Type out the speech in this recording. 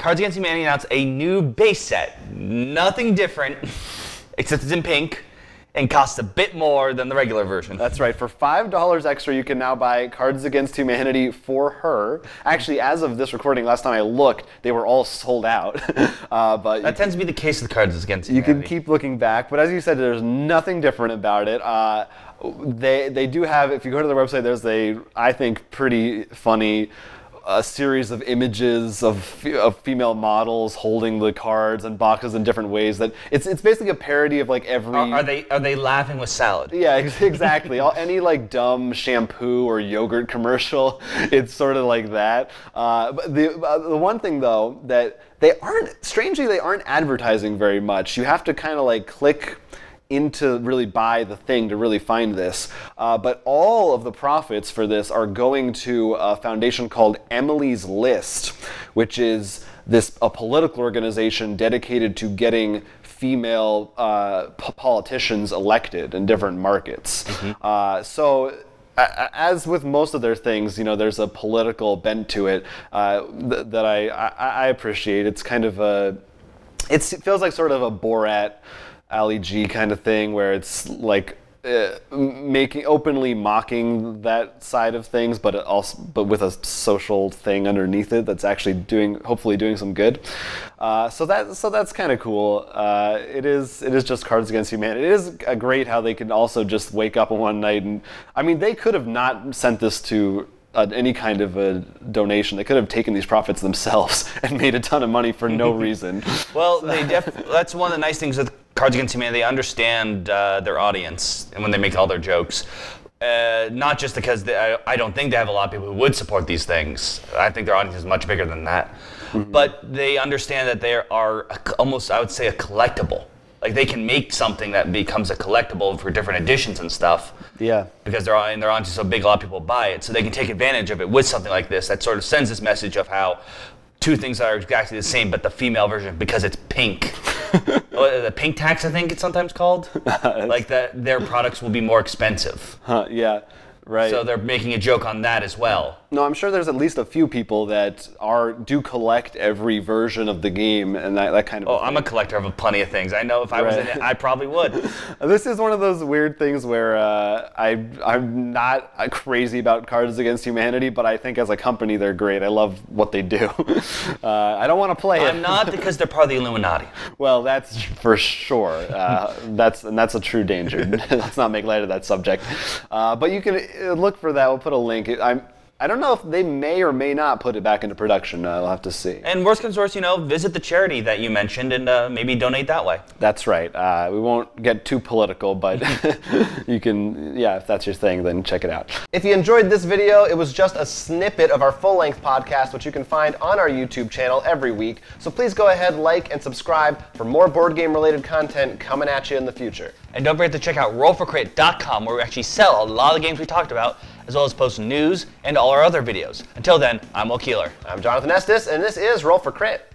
Cards Against Humanity announced a new base set. Nothing different, except it's in pink, and costs a bit more than the regular version. That's right. For $5 extra, you can now buy Cards Against Humanity for her. Actually, as of this recording, last time I looked, they were all sold out. But that tends to be the case with Cards Against You Humanity. can keep looking back, but as you said, there's nothing different about it. They do have, if you go to their website, there's a, I think, pretty funny series of images of female models holding the cards and boxes in different ways. That it's basically a parody of like every. Are they laughing with salad? Yeah, exactly. Any like dumb shampoo or yogurt commercial, it's sort of like that. But the one thing though that they aren't advertising very much. You have to kind of like click into really buy the thing to really find this. But all of the profits for this are going to a foundation called Emily's List, which is a political organization dedicated to getting female politicians elected in different markets. So as with most of their things, there's a political bent to it that I appreciate. It's kind of it feels like sort of a Borat Ali G kind of thing, where it's like openly mocking that side of things, but with a social thing underneath it that's actually hopefully doing some good. So that's kind of cool. It is just Cards Against Humanity. It is great how they can also just wake up one night and, I mean, they could have not sent this to any kind of a donation. They could have taken these profits themselves and made a ton of money for no reason. Well, that's one of the nice things with Cards Against Humanity. They understand their audience, and when they make all their jokes, not just because I don't think they have a lot of people who would support these things. I think their audience is much bigger than that. But they understand that they are almost, I would say, a collectible. Like, they can make something that becomes a collectible for different editions and stuff. Yeah. Because they're onto so big, a lot of people buy it. So they can take advantage of it with something like this that sort of sends this message of how two things are exactly the same, but the female version, because it's pink. The pink tax, I think it's sometimes called. Like that, their products will be more expensive. Yeah. Right. So they're making a joke on that as well. No, I'm sure there's at least a few people that do collect every version of the game and that kind of. Oh, I'm a collector of plenty of things. I know if I was in it, I probably would. This is one of those weird things where I'm not crazy about Cards Against Humanity, but I think as a company they're great. I love what they do. I don't want to play it. I'm not, because they're part of the Illuminati. Well, that's for sure. That's a true danger. Let's not make light of that subject. But you can look for that. We'll put a link. I don't know if they may or may not put it back into production. We'll have to see. And worst comes to worst, visit the charity that you mentioned and maybe donate that way. That's right. We won't get too political, but you can, if that's your thing, then check it out. If you enjoyed this video, it was just a snippet of our full-length podcast, which you can find on our YouTube channel every week. So please go ahead, like, and subscribe for more board game-related content coming at you in the future. And don't forget to check out RollForCrit.com, where we actually sell a lot of the games we talked about, as well as post news and all our other videos. Until then, I'm Will Keeler. I'm Jonathan Estes, and this is Roll for Crit.